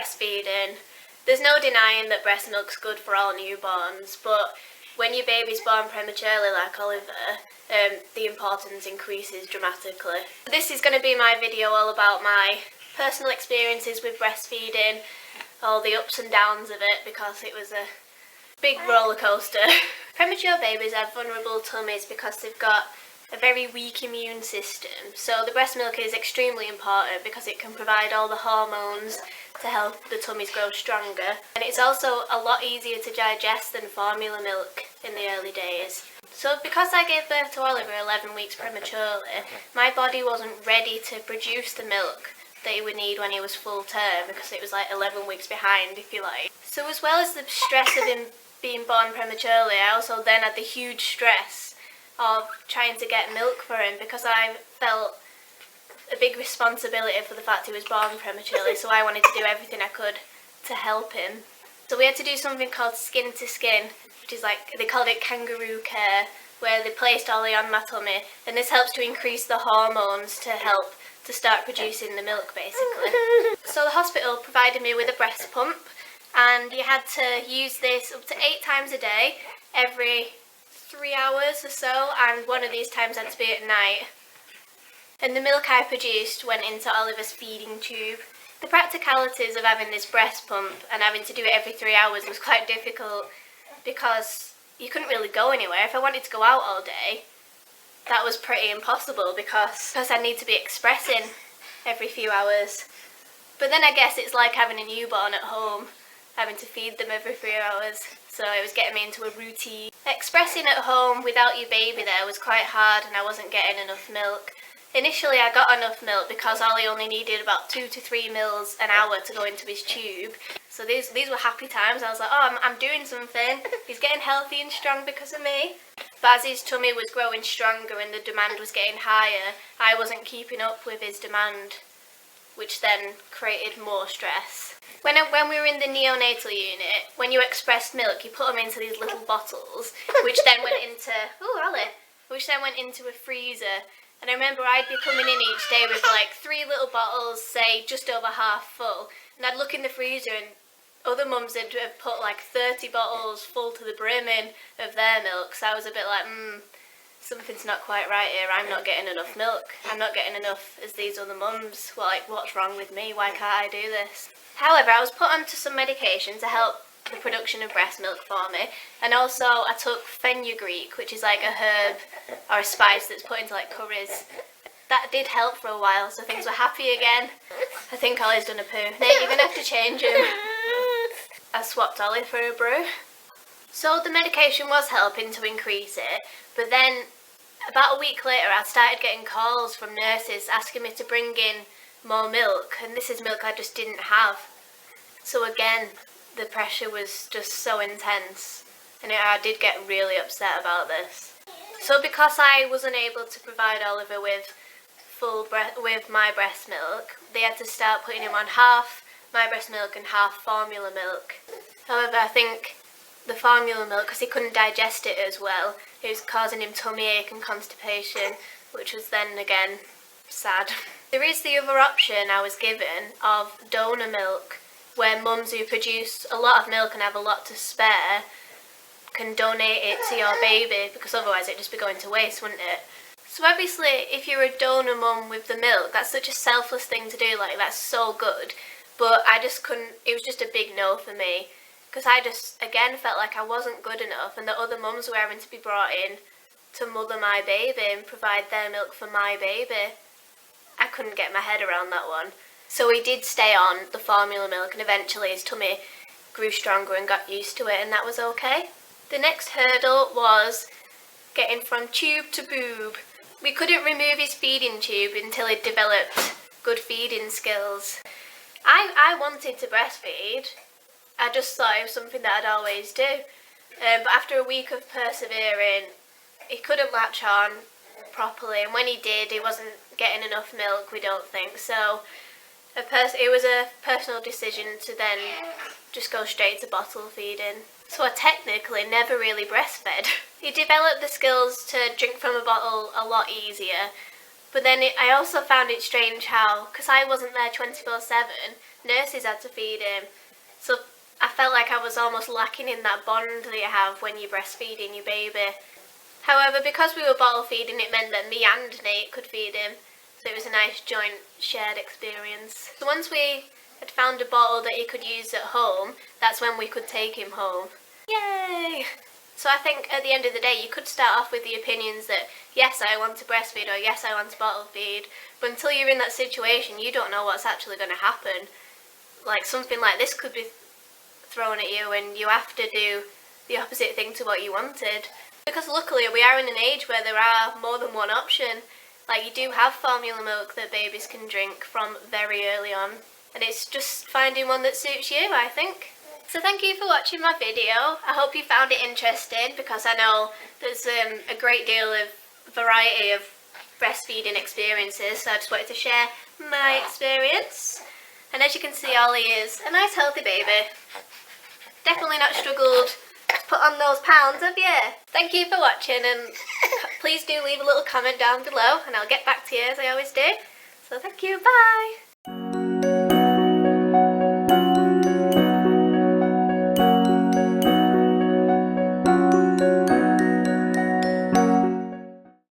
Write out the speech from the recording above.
breastfeeding. There's no denying that breast milk's good for all newborns, but when your baby's born prematurely like Oliver, the importance increases dramatically. This is going to be my video all about my personal experiences with breastfeeding, all the ups and downs of it, because it was a big roller coaster. Premature babies have vulnerable tummies because they've got a very weak immune system, so the breast milk is extremely important because it can provide all the hormones to help the tummies grow stronger, and it's also a lot easier to digest than formula milk in the early days. So because I gave birth to Oliver 11 weeks prematurely, my body wasn't ready to produce the milk that he would need when he was full term, because it was like 11 weeks behind, if you like. So as well as the stress of him being born prematurely, I also then had the huge stress of trying to get milk for him, because I felt a big responsibility for the fact he was born prematurely, so I wanted to do everything I could to help him. So we had to do something called skin to skin, which is like, they called it kangaroo care, where they placed Ollie on my tummy, and this helps to increase the hormones to help to start producing the milk, basically. So the hospital provided me with a breast pump, and you had to use this up to 8 times a day, every 3 hours or so, and one of these times had to be at night. And the milk I produced went into Oliver's feeding tube. The practicalities of having this breast pump and having to do it every 3 hours was quite difficult, because you couldn't really go anywhere. If I wanted to go out all day, that was pretty impossible because I need to be expressing every few hours. But then I guess it's like having a newborn at home, having to feed them every 3 hours. So it was getting me into a routine. Expressing at home without your baby there was quite hard, and I wasn't getting enough milk. Initially I got enough milk because Ollie only needed about 2 to 3 mils an hour to go into his tube. So these were happy times. I was like, oh, I'm doing something. He's getting healthy and strong because of me. But as his tummy was growing stronger and the demand was getting higher, I wasn't keeping up with his demand, which then created more stress. When we were in the neonatal unit, when you expressed milk, you put them into these little bottles, which then went into, which then went into a freezer. And I remember I'd be coming in each day with like 3 little bottles, say just over half full, and I'd look in the freezer and other mums had put like 30 bottles full to the brim in of their milk. So I was a bit like, something's not quite right here. I'm not getting enough milk. I'm not getting enough as these other mums. Well, like, what's wrong with me? Why can't I do this? However, I was put onto some medication to help the production of breast milk for me, and also I took fenugreek, which is like a herb or a spice that's put into like curries. That did help for a while, so things were happy again. I think Ollie's done a poo. Nate, you're gonna have to change him. I swapped Ollie for a brew. So the medication was helping to increase it, but then about a week later I started getting calls from nurses asking me to bring in more milk, and this is milk I just didn't have. So again, the pressure was just so intense, and I did get really upset about this. So because I wasn't able to provide Oliver with with my breast milk, they had to start putting him on half my breast milk and half formula milk. However, I think the formula milk, because he couldn't digest it as well, it was causing him tummy ache and constipation, which was then again sad. There is the other option I was given of donor milk, where mums who produce a lot of milk and have a lot to spare can donate it to your baby, because otherwise it'd just be going to waste, wouldn't it? So obviously if you're a donor mum with the milk, that's such a selfless thing to do, like that's so good, but I just couldn't, it was just a big no for me, because I just again felt like I wasn't good enough, and that other mums were having to be brought in to mother my baby and provide their milk for my baby. I couldn't get my head around that one. So he did stay on the formula milk, and eventually his tummy grew stronger and got used to it, and that was okay. The next hurdle was getting from tube to boob. We couldn't remove his feeding tube until he'd developed good feeding skills. I wanted to breastfeed. I just thought it was something that I'd always do. But after a week of persevering, he couldn't latch on properly, and when he did, he wasn't getting enough milk, we don't think. So it was a personal decision to then just go straight to bottle feeding. So I technically never really breastfed. He developed the skills to drink from a bottle a lot easier, but then I also found it strange how, because I wasn't there 24/7, nurses had to feed him. So I felt like I was almost lacking in that bond that you have when you're breastfeeding your baby. However, because we were bottle feeding, it meant that me and Nate could feed him. So it was a nice joint shared experience. So once we had found a bottle that he could use at home, that's when we could take him home. Yay! So I think at the end of the day, you could start off with the opinions that, yes, I want to breastfeed, or yes, I want to bottle feed, but until you're in that situation, you don't know what's actually going to happen. Like, something like this could be thrown at you and you have to do the opposite thing to what you wanted. Because luckily we are in an age where there are more than one option. Like, you do have formula milk that babies can drink from very early on, and it's just finding one that suits you, I think. So thank you for watching my video. I hope you found it interesting, because I know there's a great deal of variety of breastfeeding experiences, so I just wanted to share my experience. And as you can see, Ollie is a nice healthy baby. Definitely not struggled to put on those pounds, have you? Thank you for watching, and please do leave a little comment down below and I'll get back to you as I always do. So thank you, bye!